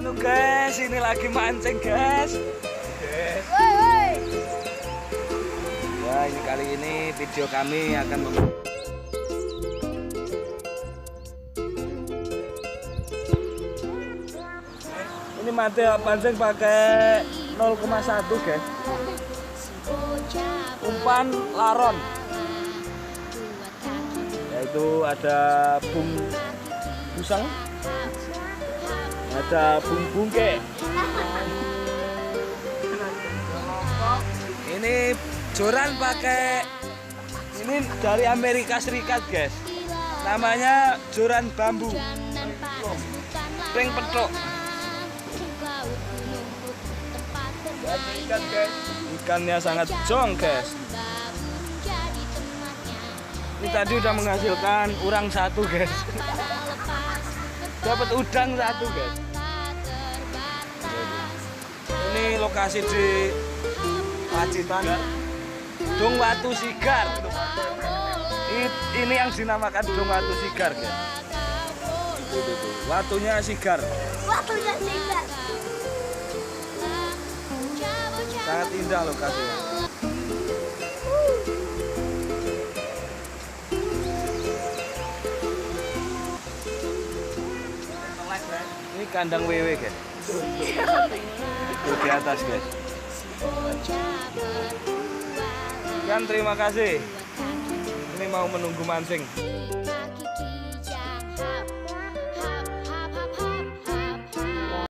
Tuh guys, ini lagi mancing guys. Ya, ini kali ini video kami akan ini mati pancing pakai 0,1 guys. Umpan laron. Yaitu ada busang, ada bungke. Ini joran pakai ini dari Amerika Serikat guys. Namanya joran bambu. Pring petok. Ikan guys. Ikannya sangat jong guys. Ini tadi udah menghasilkan urang satu guys. Dapat udang satu guys. Ini lokasi di Pacitan, Dong Watu Sigar. Ini yang dinamakan Dong Watu Sigar guys. Watunya sigar. Watunya sigar. Sangat indah lokasinya. Ini kandang wewe guys. Itu di atas guys. Sekian, terima kasih. Ini mau menunggu mancing.